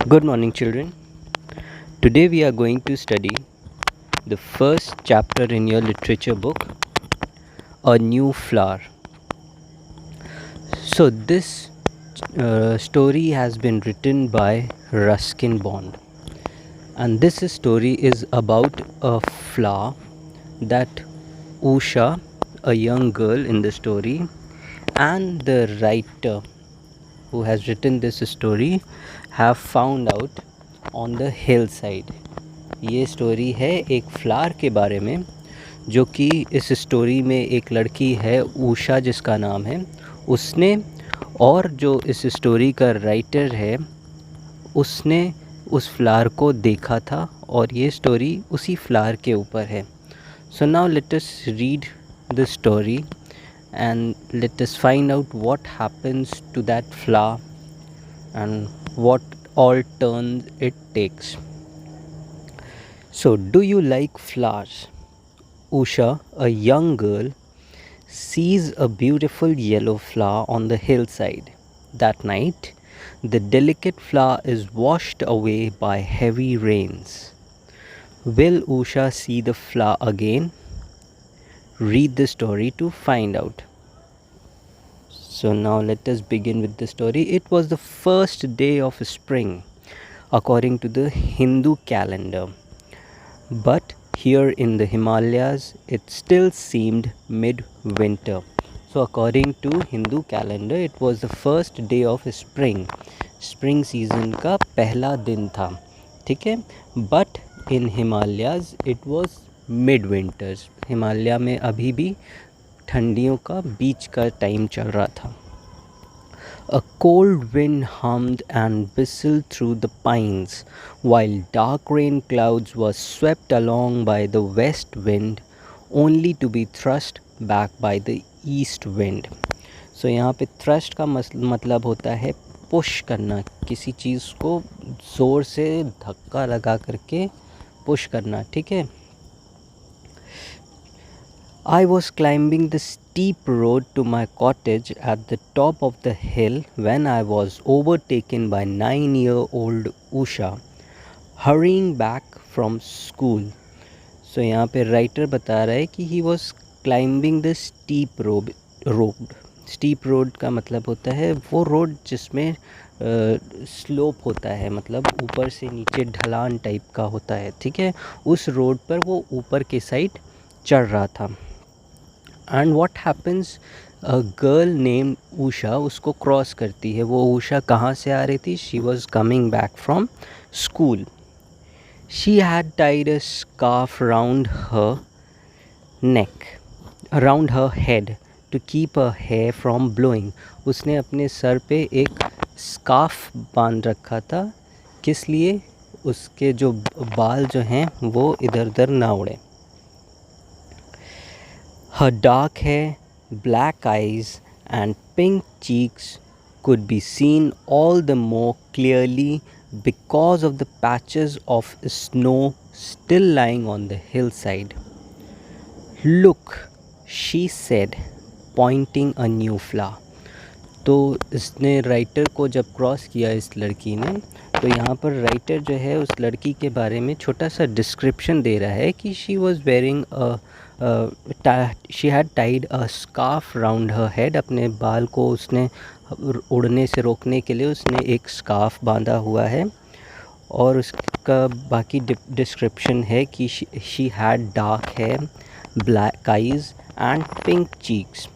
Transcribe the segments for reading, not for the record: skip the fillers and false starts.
Good morning, children. Today we are going to study the first chapter in your literature book, A New Flower. So, this story has been written by Ruskin Bond, and this story is about a flower that Usha, a young girl in the story, and the writer who has written this story have found out on the hillside. ये story है एक flower के बारे में, जो कि इस story में एक लड़की है उषा जिसका नाम है उसने, और जो इस स्टोरी का राइटर है उसने उस फ्लावर को देखा था और ये स्टोरी उसी फ्लावर के ऊपर है. So now let us read the story and let us find out what happens to that flower and what all turns it takes. So, do you like flowers? Usha, a young girl, sees a beautiful yellow flower on the hillside. That night, the delicate flower is washed away by heavy rains. Will Usha see the flower again? Read the story to find out. So now let us begin with the story. It was the first day of spring according to the Hindu calendar. But here in the Himalayas it still seemed midwinter. So according to Hindu calendar it was the first day of spring. Spring season का पहला दिन था, ठीक है. But in Himalayas it was midwinters. Himalaya में अभी भी ठंडियों का बीच का टाइम चल रहा था. A cold wind hummed and whistled through the pines, while dark rain clouds were swept along by the west wind, only to be thrust back by the east wind. So यहाँ पे thrust का मतलब होता है push करना, किसी चीज़ को ज़ोर से धक्का लगा करके पुश करना, ठीक है. I was climbing the steep road to my cottage at the top of the hill when I was overtaken by 9-year-old Usha hurrying back from school. So यहाँ पे राइटर बता रहा है कि he was climbing the steep road. Steep road का मतलब होता है वो रोड जिसमें स्लोप होता है, मतलब ऊपर से नीचे ढलान टाइप का होता है, ठीक है. उस रोड पर वो ऊपर के साइड चढ़ रहा था. And what happens, a girl name Usha उसको क्रॉस करती है. वो उषा कहाँ से आ रही थी? She was coming back from school. She had tied a scarf round her neck, around her head to keep her hair from blowing. उसने अपने सर पे एक स्कार्फ बांध रखा था. किस लिए? उसके जो बाल जो हैं वो इधर उधर ना उड़े. Her dark hair, black eyes and pink cheeks could be seen all the more clearly because of the patches of snow still lying on the hillside. Look, she said, pointing a new flower. तो इसने writer को जब cross किया इस लड़की ने, तो यहाँ पर राइटर जो है उस लड़की के बारे में छोटा सा डिस्क्रिप्शन दे रहा है कि she was wearing she had tied a scarf round her head. अपने बाल को उसने उड़ने से रोकने के लिए उसने एक स्कार्फ बांधा हुआ है. और उसका बाकी डिस्क्रिप्शन है कि she had dark hair, black eyes and pink cheeks,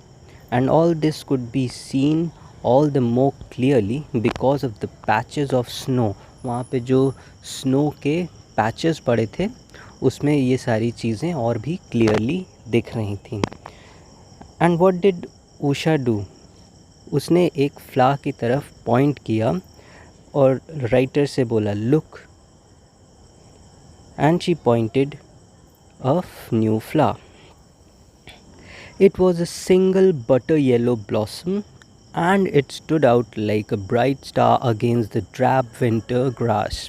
and all this could be seen all the more clearly because of the patches of snow. वहाँ पे जो स्नो के पैचेस पड़े थे उसमें ये सारी चीज़ें और भी क्लियरली दिख रही थी. And what did Usha do? उसने एक फ्लावर की तरफ पॉइंट किया और राइटर से बोला look, and she pointed a new flower. It was a single butter yellow blossom, and it stood out like a bright star against the drab winter grass.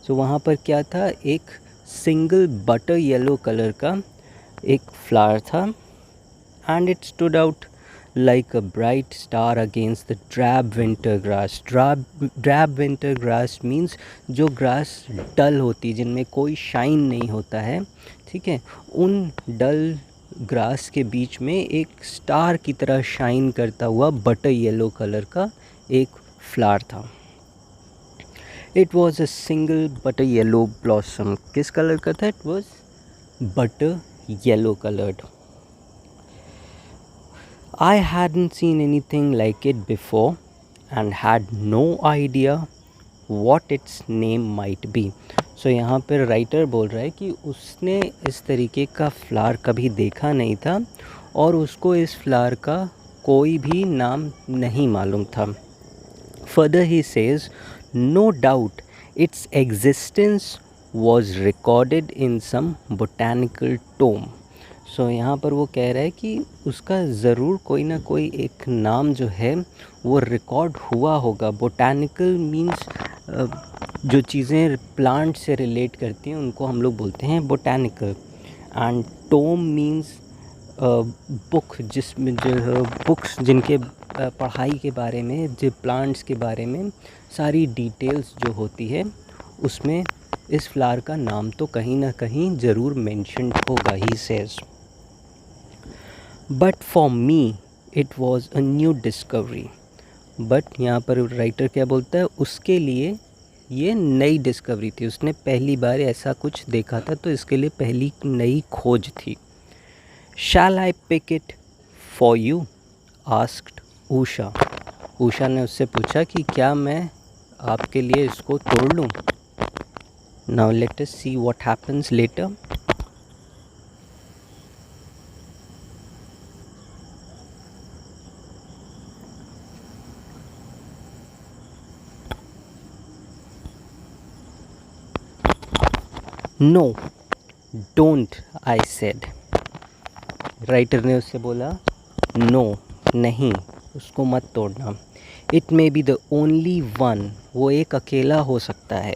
So वहाँ पर क्या था? एक सिंगल बटर येलो कलर का एक flower था, and it stood out like a bright star against the drab winter grass. Drab winter grass means जो grass डल होती, जिनमें कोई शाइन नहीं होता है, ठीक है, उन डल ग्रास के बीच में एक स्टार की तरह शाइन करता हुआ बटर येलो कलर का एक फ्लावर था. It was a single butter yellow blossom. किस कलर का था? It was butter yellow coloured. I hadn't seen anything like it before and had no idea what its name might be. So यहाँ पर writer बोल रहा है कि उसने इस तरीके का फ्लावर कभी देखा नहीं था और उसको इस फ्लावर का कोई भी नाम नहीं मालूम था. Further he says, no doubt its existence was recorded in some botanical tome. सो यहाँ पर वो कह रहा है कि उसका ज़रूर कोई ना कोई एक नाम जो है वो रिकॉर्ड हुआ होगा. बोटानिकल मींस जो चीज़ें प्लांट से रिलेट करती हैं उनको हम लोग बोलते हैं botanical. And tome means book, जिसमें जो बुक्स जिनके पढ़ाई के बारे में, जो प्लांट्स के बारे में सारी डिटेल्स जो होती है, उसमें इस फ्लावर का नाम तो कहीं ना कहीं ज़रूर मेंशन होगा. He says, but for me it was a new discovery. But यहाँ पर राइटर क्या बोलता है, उसके लिए ये नई डिस्कवरी थी, उसने पहली बार ऐसा कुछ देखा था, तो इसके लिए पहली नई खोज थी. Shall I pick it for you asked Usha. Usha ने उससे पूछा कि क्या मैं आपके लिए इसको तोड़ लूँ. Now let us see what happens later. No don't I said. Writer ने उससे बोला नो, नहीं, उसको मत तोड़ना. It may be the only one, वो एक अकेला हो सकता है.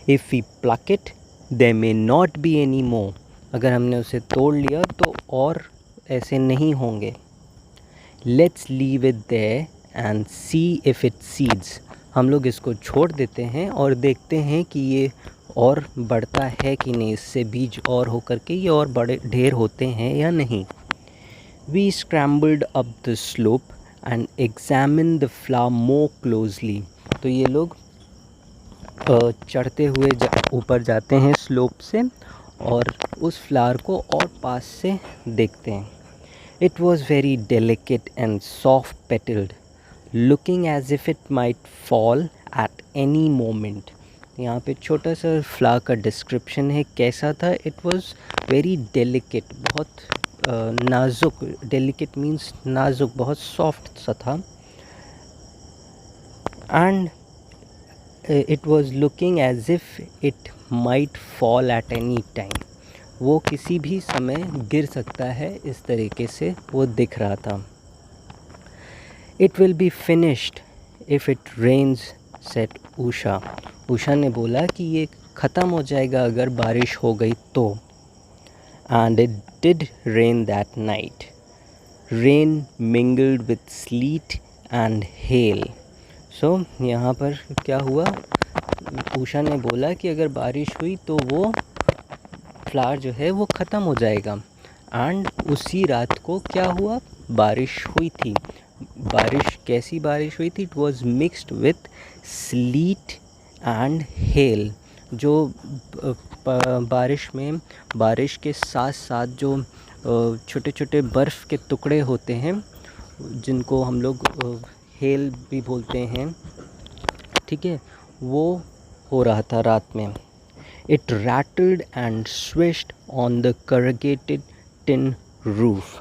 If we pluck it there may not be any more. अगर हमने उसे तोड़ लिया तो और ऐसे नहीं होंगे. Let's leave it there and see if it seeds. हम लोग इसको छोड़ देते हैं और देखते हैं कि ये और बढ़ता है कि नहीं, इससे बीज और होकर के ये और बड़े ढेर होते हैं या नहीं. We scrambled up the slope and examine the flower more closely. तो ये लोग चढ़ते हुए ऊपर जाते हैं स्लोप से और उस फ्लावर को और पास से देखते हैं. It was very delicate and soft petalled, looking as if it might fall at any moment. यहाँ पे छोटा सा फ्लावर का डिस्क्रिप्शन है कैसा था. इट वॉज़ वेरी डेलिकेट, बहुत नाजुक. डेलिकेट मीन्स नाजुक, बहुत सॉफ्ट सा था. And it was looking as if it might fall at any time. वो किसी भी समय गिर सकता है, इस तरीके से वो दिख रहा था. It will be finished if it rains said Usha. Usha ने बोला कि ये ख़त्म हो जाएगा अगर बारिश हो गई तो. And it did rain that night. Rain mingled with sleet and hail. So यहाँ पर क्या हुआ, उषा ने बोला कि अगर बारिश हुई तो वो फ्लावर जो है वो ख़त्म हो जाएगा. एंड उसी रात को क्या हुआ, बारिश हुई थी. बारिश, कैसी बारिश हुई थी? It was mixed with sleet and hello. जो बारिश में, बारिश के साथ साथ जो छोटे छोटे बर्फ़ के टुकड़े होते हैं, जिनको हम लोग हेल भी बोलते हैं, ठीक है, वो हो रहा था रात में. It rattled and swished on the corrugated tin roof.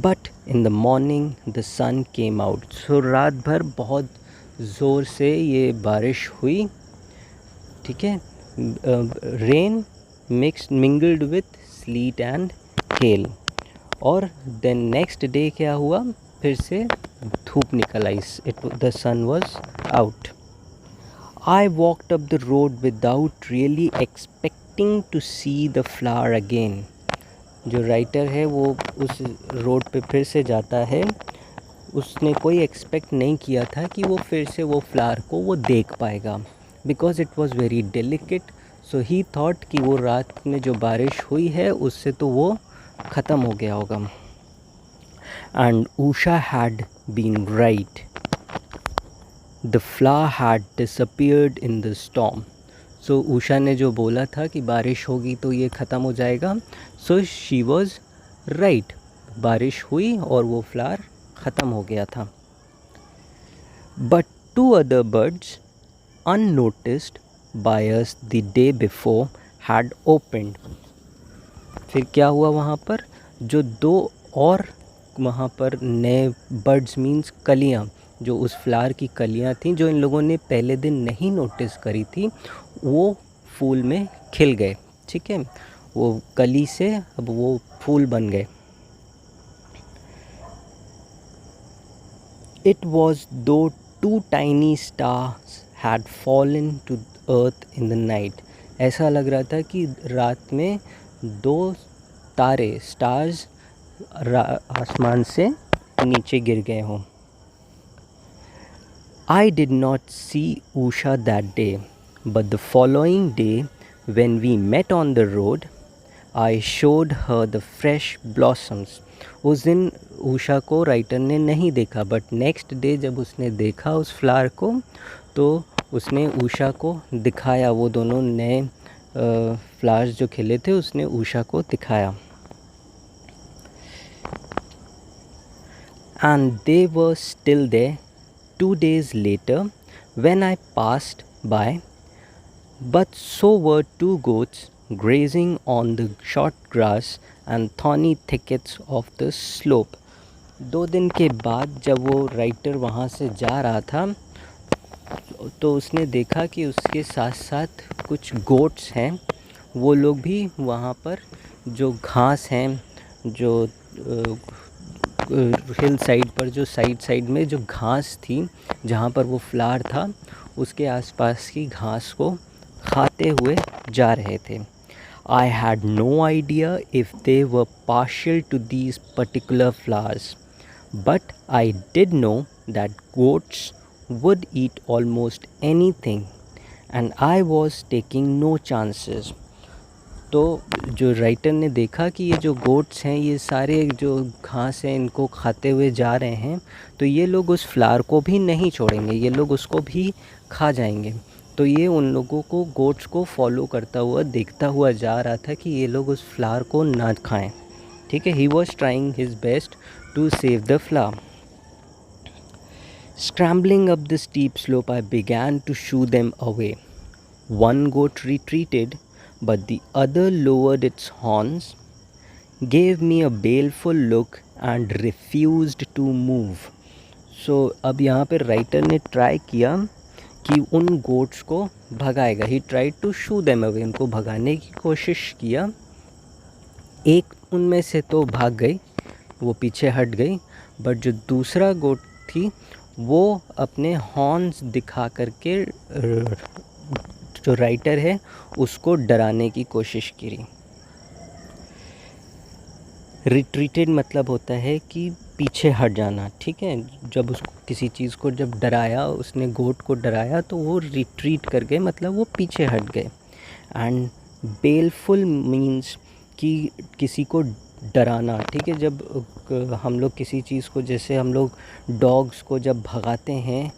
But in the morning the sun came out. So रात भर बहुत ज़ोर से ये बारिश हुई, ठीक है. Rain mingled with sleet and hail. और देन नेक्स्ट डे क्या हुआ, फिर से धूप निकल आई. The sun was out. I walked up the road without really expecting to see the flower again. जो राइटर है वो उस रोड पे फिर से जाता है। उसने कोई एक्सपेक्ट नहीं किया था कि वो फिर से वो फ्लावर को वो देख पाएगा, because it was very delicate. So he thought कि वो रात में जो बारिश हुई है उससे तो वो ख़त्म हो गया होगा। And Usha had been right, the flower had disappeared in the storm. So Usha ने जो बोला था कि बारिश होगी तो ये ख़त्म हो जाएगा, सो शी वॉज राइट, बारिश हुई और वो फ्लावर ख़त्म हो गया था। But to other birds unnoticed by us the day before had opened। फिर क्या हुआ वहाँ पर, जो दो और वहाँ पर नए बर्ड्स मीन्स कलियाँ, जो उस फ्लावर की कलियाँ थीं जो इन लोगों ने पहले दिन नहीं नोटिस करी थी, वो फूल में खिल गए। ठीक है, वो कली से अब वो फूल बन गए। It was though two tiny stars had fallen to earth in the night। ऐसा लग रहा था कि रात में दो तारे स्टार्स आसमान से नीचे गिर गए हों। I did not see Usha that day, but the following day when we met on the road, I showed her the fresh blossoms। उस दिन उषा को राइटर ने नहीं देखा, बट नेक्स्ट डे जब उसने देखा उस फ्लावर को तो उसने उषा को दिखाया, वो दोनों नए फ्लावर्स जो खिले थे उसने उषा को दिखाया। And they were still there 2 days later when I passed by, but so were two goats grazing on the short grass and thorny thickets of the slope। 2 दिन के बाद जब वो राइटर वहाँ से जा रहा था तो उसने देखा कि उसके साथ साथ कुछ गोट्स हैं, वो लोग भी वहाँ पर जो घास हैं, जो हिल साइड पर जो साइड में जो घास थी जहाँ पर वो फ्लावर था उसके आसपास की घास को खाते हुए जा रहे थे। I had no idea if they were partial to these particular flowers, but I did know that goats would eat almost anything and I was taking no chances। तो जो राइटर ने देखा कि ये जो गोट्स हैं ये सारे जो घास हैं इनको खाते हुए जा रहे हैं, तो ये लोग उस फ्लावर को भी नहीं छोड़ेंगे, ये लोग उसको भी खा जाएंगे। तो ये उन लोगों को गोट्स को फॉलो करता हुआ देखता हुआ जा रहा था कि ये लोग उस फ्लावर को ना खाएं। ठीक है, he was trying his best to save the flower. Scrambling up the steep slope, I began to shoo them away. One goat retreated, but the other lowered its horns, gave me a baleful look and refused to move। So अब यहाँ पर writer ने try किया कि उन goats को भगाएगा। He tried to shoo them away, उनको भगाने की कोशिश किया। एक उनमें से तो भाग गई, वो पीछे हट गई, बट जो दूसरा गोट थी वो अपने हॉर्न्स दिखा करके जो राइटर है उसको डराने की कोशिश की। रिट्रीटेड मतलब होता है कि पीछे हट जाना। ठीक है, जब उसको किसी चीज़ को जब डराया, उसने गोट को डराया तो वो रिट्रीट कर गए, मतलब वो पीछे हट गए। एंड बेलफुल मीन्स कि किसी को डराना। ठीक है, जब हम लोग किसी चीज़ को, जैसे हम लोग डॉग्स को जब भगाते हैं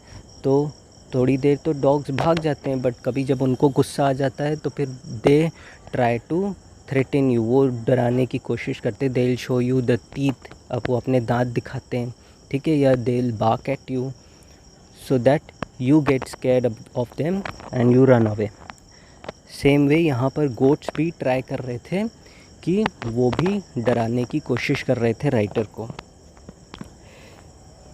तो थोड़ी देर तो डॉग्स भाग जाते हैं, बट कभी जब उनको गुस्सा आ जाता है तो फिर they try to threaten you, वो डराने की कोशिश करते। They will show you the teeth, अब वो अपने दांत दिखाते हैं। ठीक है, या they will bark at you so that you get scared of them and you run away. Same way यहाँ पर गोट्स भी ट्राई कर रहे थे कि वो भी डराने की कोशिश कर रहे थे राइटर को।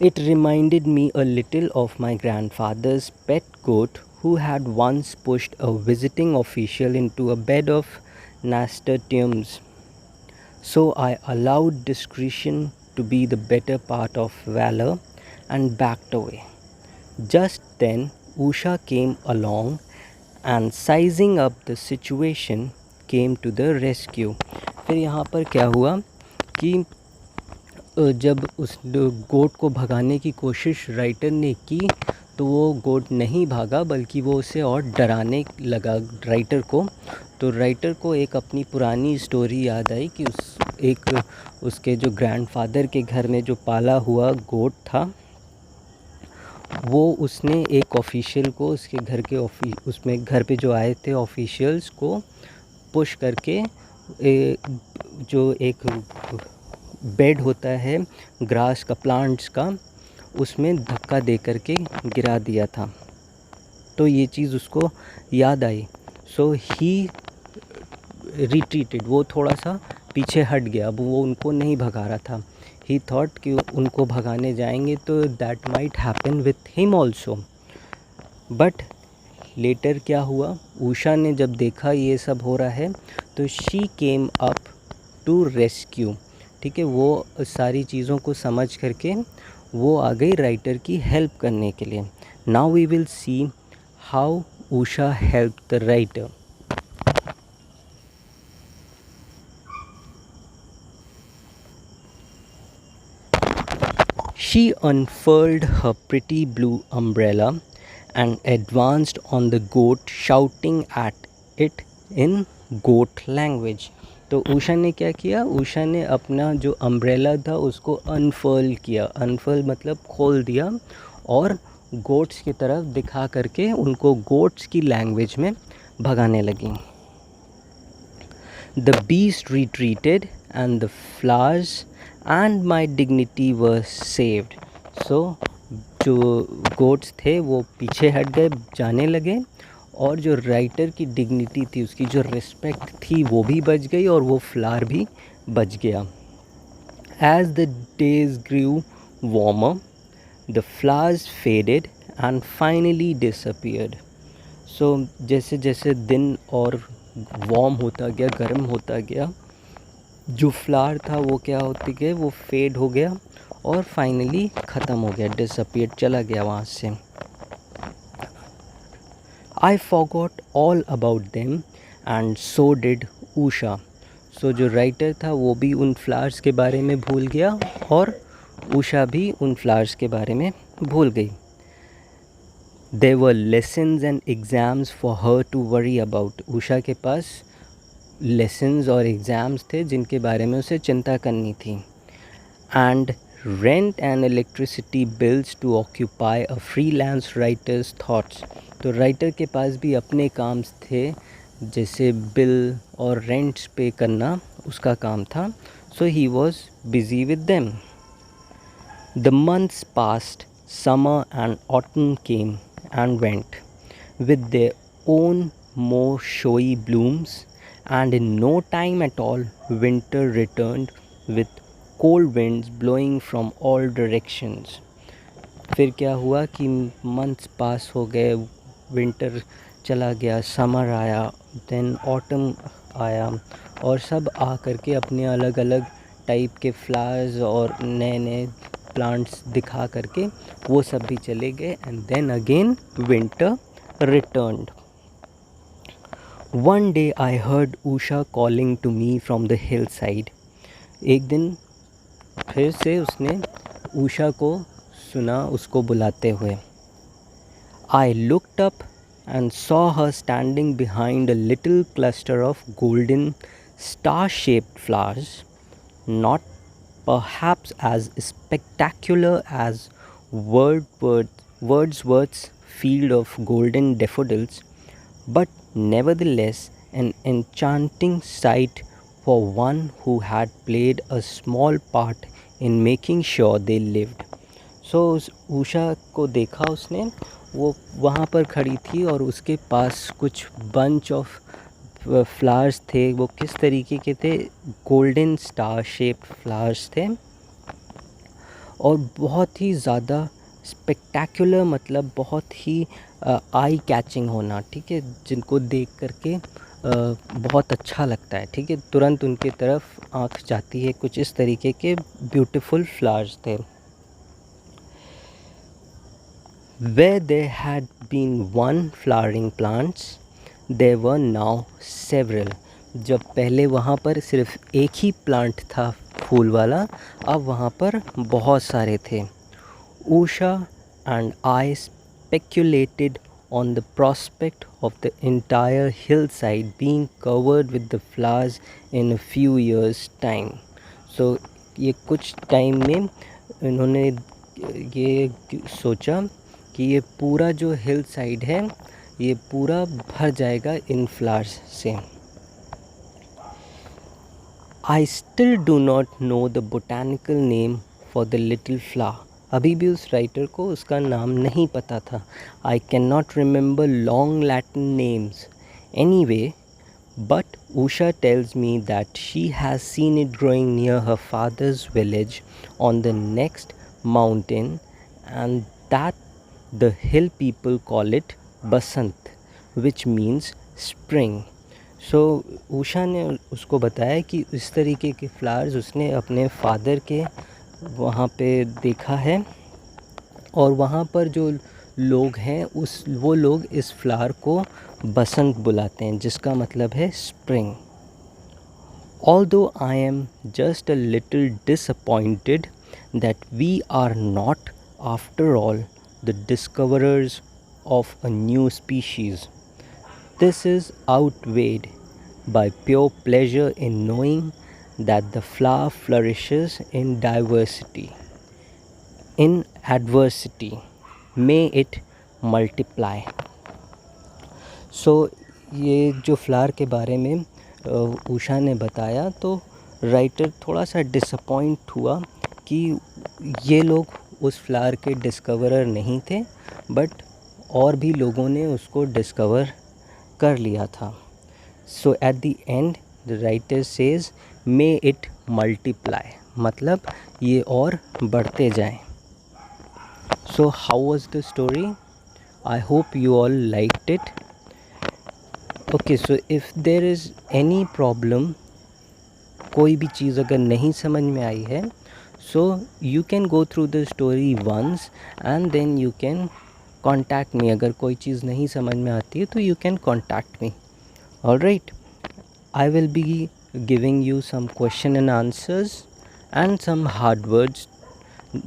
It reminded me a little of my grandfather's pet goat who had once pushed a visiting official into a bed of nasturtiums. So I allowed discretion to be the better part of valor and backed away. Just then Usha came along and sizing up the situation came to the rescue। फिर यहाँ पर क्या हुआ कि जब उस गोट को भगाने की कोशिश राइटर ने की तो वो गोट नहीं भागा, बल्कि वो उसे और डराने लगा राइटर को। तो राइटर को एक अपनी पुरानी स्टोरी याद आई कि उसके जो ग्रैंडफादर के घर में जो पाला हुआ गोट था, वो उसने एक ऑफिशियल को उसके घर के उसमें घर पे जो आए थे ऑफिशियल्स को पुश करके जो एक बेड होता है ग्रास का, प्लांट्स का, उसमें धक्का दे करके गिरा दिया था। तो ये चीज़ उसको याद आई। सो ही रिट्रीटेड, वो थोड़ा सा पीछे हट गया। अब वो उनको नहीं भगा रहा था। ही थॉट कि उनको भगाने जाएंगे तो that might happen with him also. But later क्या हुआ, उषा ने जब देखा ये सब हो रहा है तो she came up to rescue. ठीक है, वो सारी चीज़ों को समझ करके वो आ गई राइटर की हेल्प करने के लिए। Now we will see how Usha help the writer. She unfurled her pretty blue umbrella and advanced on the goat, shouting at it in goat language. तो उषा ने क्या किया, उषा ने अपना जो अम्ब्रेला था उसको अनफर्ल किया। अनफर्ल मतलब खोल दिया, और गोट्स की तरफ दिखा करके उनको गोट्स की लैंग्वेज में भगाने लगी। The beast retreated and the flowers and my dignity were saved. So जो गोट्स थे वो पीछे हट गए, जाने लगे, और जो राइटर की डिग्निटी थी, उसकी जो रिस्पेक्ट थी, वो भी बच गई और वो फ्लावर भी बच गया। As the days grew warmer, the flowers faded and finally disappeared. So जैसे जैसे दिन और वार्म होता गया, गर्म होता गया, जो फ्लावर था वो क्या होती गए, वो फेड हो गया और फाइनली ख़त्म हो गया, डिसअपियर, चला गया वहाँ से। I forgot all about them and so did Usha. So जो राइटर था वो भी उन फ्लावर्स के बारे में भूल गया और उषा भी उन फ्लावर्स के बारे में भूल गई। There were lessons and exams for her to worry about. Usha के पास lessons और exams थे जिनके बारे में उसे चिंता करनी थी। And rent and electricity bills to occupy a freelance writer's thoughts. तो राइटर के पास भी अपने काम थे, जैसे बिल और रेंट्स पे करना उसका काम था। So he was busy with them. The months passed, summer and autumn came and went with their own more showy blooms, and in no time at all winter returned with cold winds blowing from all directions. फिर क्या हुआ कि months पास हो गए, winter चला गया, summer आया, then autumn आया, और सब आ करके अपने अलग अलग टाइप के फ्लावर्स और नए नए प्लांट्स दिखा करके वो सब भी चले गए, and then again winter returned. One day I heard Usha calling to me from the hill side. एक दिन फिर से उसने उषा को सुना उसको बुलाते हुए। I looked up and saw her standing behind a little cluster of golden star-shaped flowers, not perhaps as spectacular as Wordsworth's field of golden daffodils, but nevertheless an enchanting sight for one who had played a small part in making sure they lived. So Usha को देखा उसने, वो वहाँ पर खड़ी थी और उसके पास कुछ बंच ऑफ फ्लावर्स थे। वो किस तरीके के थे, गोल्डन स्टार शेप्ड फ्लावर्स थे, और बहुत ही ज़्यादा स्पेक्टैकुलर, मतलब बहुत ही आई कैचिंग होना, ठीक है, जिनको देख करके बहुत अच्छा लगता है, ठीक है, तुरंत उनके तरफ आँख जाती है। कुछ इस तरीके के ब्यूटीफुल फ्लावर्स थे। Where there had been one flowering plants, there were now several. जब पहले वहाँ पर सिर्फ एक ही प्लांट था फूल वाला, अब वहाँ पर बहुत सारे थे. Usha and I speculated on the prospect of the entire hillside being covered with the flowers in a few years' time. So ये कुछ टाइम में इन्होंने ये सोचा कि ये पूरा जो हिल साइड है ये पूरा भर जाएगा इन फ्लावर्स से. I still do not know the botanical name for the little flower. अभी भी उस राइटर को उसका नाम नहीं पता था. I cannot remember long Latin names. Anyway, but Usha tells me that she has seen it growing near her father's village on the next mountain, and that the hill people call it Basant, which means spring. सो उषा ने उसको बताया कि इस तरीके के flowers उसने अपने father के वहाँ पे देखा है, और वहाँ पर जो लोग हैं वो लोग इस फ्लावर को बसंत बुलाते हैं, जिसका मतलब है spring. Although I am just a little disappointed that we are not, after all, the discoverers of a new species, this is outweighed by pure pleasure in knowing that the flower flourishes in diversity. In adversity, may it multiply. So ये जो flower के बारे में उषा ने बताया, तो writer थोड़ा सा डिसअपॉइंट हुआ कि ये लोग उस फ्लावर के डिस्कवरर नहीं थे, बट और भी लोगों ने उसको डिस्कवर कर लिया था. So at the end the writer says may it multiply, मतलब ये और बढ़ते जाएं. So how was the story? I hope you all liked it. Okay, so if there is any problem, कोई भी चीज़ अगर नहीं समझ में आई है, so you can go through the story once and then you can contact me. अगर कोई चीज़ नहीं समझ में आती है तो you can contact me. Alright, I will be giving you some question and answers and some hard words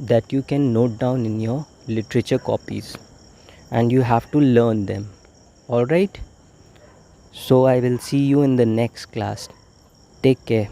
that you can note down in your literature copies, and you have to learn them. Alright, so I will see you in the next class. Take care.